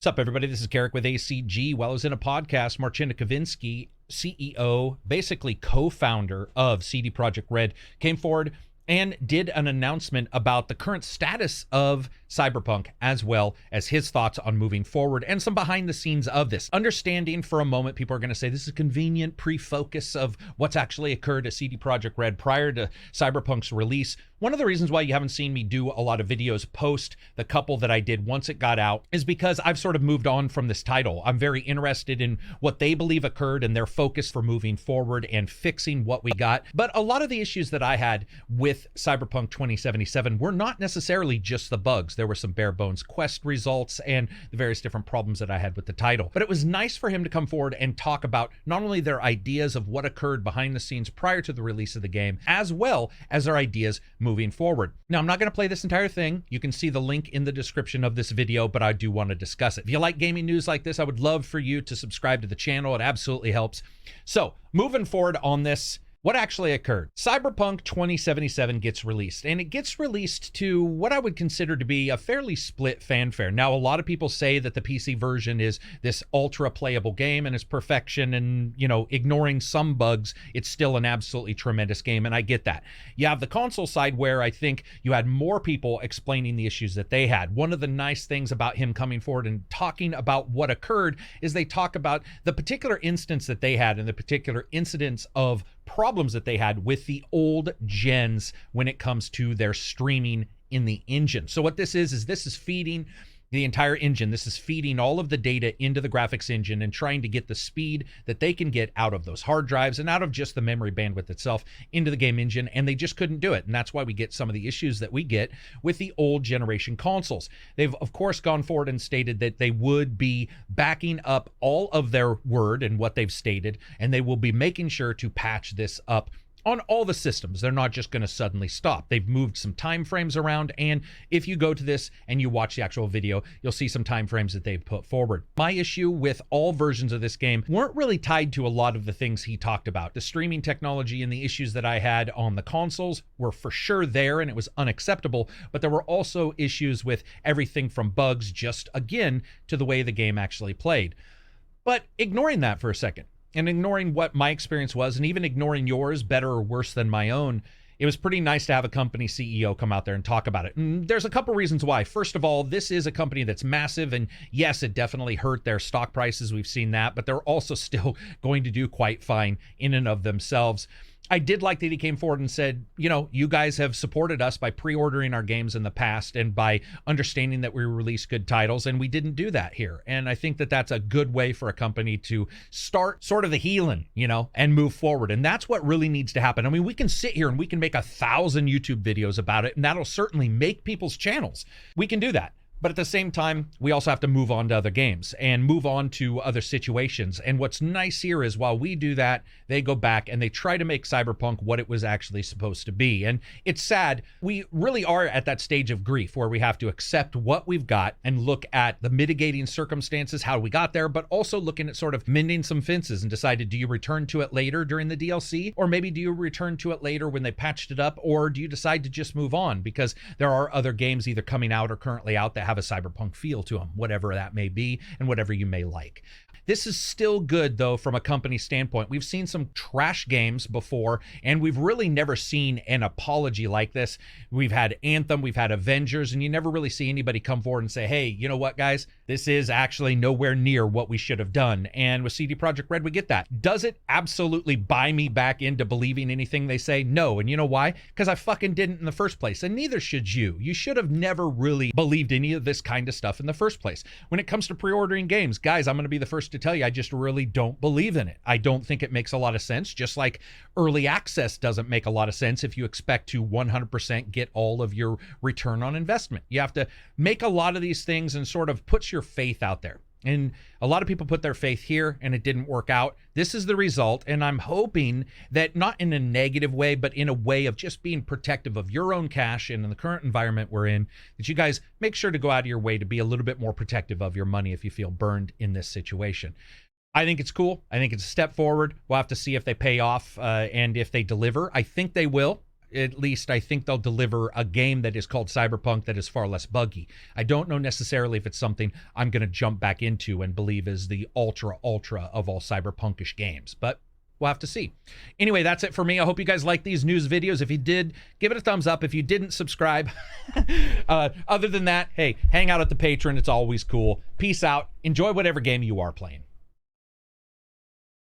What's up, everybody? This is Karak with ACG. While I was in a podcast, Marcin Kavinsky, CEO, basically co-founder of CD Projekt Red, came forward and did an announcement about the current status of Cyberpunk, as well as his thoughts on moving forward and some behind the scenes of this. Understanding for a moment, people are going to say this is a convenient pre-focus of what's actually occurred at CD Projekt Red prior to Cyberpunk's release. One of the reasons why you haven't seen me do a lot of videos post the couple that I did once it got out is because I've sort of moved on from this title. I'm very interested in what they believe occurred and their focus for moving forward and fixing what we got. But a lot of the issues that I had with Cyberpunk 2077 were not necessarily just the bugs. There were some bare bones quest results and the various different problems that I had with the title. But it was nice for him to come forward and talk about not only their ideas of what occurred behind the scenes prior to the release of the game, as well as their ideas moving forward. Now, I'm not going to play this entire thing. You can see the link in the description of this video, but I do want to discuss it. If you like gaming news like this, I would love for you to subscribe to the channel. It absolutely helps. So, moving forward on this, what actually occurred? Cyberpunk 2077 gets released, and it gets released to what I would consider to be a fairly split fanfare. Now, a lot of people say that the PC version is this ultra playable game and its perfection, and, you know, ignoring some bugs, it's still an absolutely tremendous game, and I get that. You have the console side where I think you had more people explaining the issues that they had. One of the nice things about him coming forward and talking about what occurred is they talk about the particular instance that they had and the particular incidents of problems that they had with the old gens when it comes to their streaming in the engine. So what this is this is feeding the entire engine. This is feeding all of the data into the graphics engine and trying to get the speed that they can get out of those hard drives and out of just the memory bandwidth itself into the game engine, and they just couldn't do it. And that's why we get some of the issues that we get with the old generation consoles. They've, of course, gone forward and stated that they would be backing up all of their word and what they've stated, and they will be making sure to patch this up on all the systems. They're not just going to suddenly stop. They've moved some time frames around, and if you go to this and you watch the actual video, you'll see some time frames that they've put forward. My issue with all versions of this game weren't really tied to a lot of the things he talked about. The streaming technology and the issues that I had on the consoles were for sure there, and it was unacceptable, but there were also issues with everything from bugs, just again, to the way the game actually played. But ignoring that for a second, and ignoring what my experience was, and even ignoring yours, better or worse than my own, it was pretty nice to have a company CEO come out there and talk about it. And there's a couple reasons why. First of all, this is a company that's massive, and yes, it definitely hurt their stock prices. We've seen that, but they're also still going to do quite fine in and of themselves. I did like that he came forward and said, you know, you guys have supported us by pre-ordering our games in the past and by understanding that we release good titles, and we didn't do that here. And I think that that's a good way for a company to start sort of the healing, you know, and move forward. And that's what really needs to happen. I mean, we can sit here and we can make 1,000 YouTube videos about it, and that'll certainly make people's channels. We can do that. But at the same time, we also have to move on to other games and move on to other situations. And what's nice here is while we do that, they go back and they try to make Cyberpunk what it was actually supposed to be. And it's sad. We really are at that stage of grief where we have to accept what we've got and look at the mitigating circumstances, how we got there, but also looking at sort of mending some fences and decided, do you return to it later during the DLC? Or maybe do you return to it later when they patched it up? Or do you decide to just move on? Because there are other games either coming out or currently out that have a Cyberpunk feel to them, whatever that may be and whatever you may like. This is still good, though, from a company standpoint. We've seen some trash games before, and we've really never seen an apology like this. We've had Anthem, we've had Avengers, and you never really see anybody come forward and say, hey, you know what, guys? This is actually nowhere near what we should have done. And with CD Projekt Red, we get that. Does it absolutely buy me back into believing anything they say? No. And you know why? Because I fucking didn't in the first place, and neither should you. You should have never really believed any of this kind of stuff in the first place. When it comes to pre-ordering games, guys, I'm going to be the first to tell you, I just really don't believe in it. I don't think it makes a lot of sense, just like early access doesn't make a lot of sense if you expect to 100% get all of your return on investment. You have to make a lot of these things and sort of put your faith out there. And a lot of people put their faith here and it didn't work out. This is the result. And I'm hoping that not in a negative way, but in a way of just being protective of your own cash and in the current environment we're in, that you guys make sure to go out of your way to be a little bit more protective of your money if you feel burned in this situation. I think it's cool. I think it's a step forward. We'll have to see if they pay off and if they deliver. I think they will. at least I think they'll deliver a game that is called Cyberpunk that is far less buggy. I don't know necessarily if it's something I'm going to jump back into and believe is the ultra of all cyberpunkish games, but we'll have to see. Anyway, that's it for me. I hope you guys like these news videos. If you did, give it a thumbs up. If you didn't, subscribe. Other than that, hey, hang out at the Patreon. It's always cool. Peace out. Enjoy whatever game you are playing.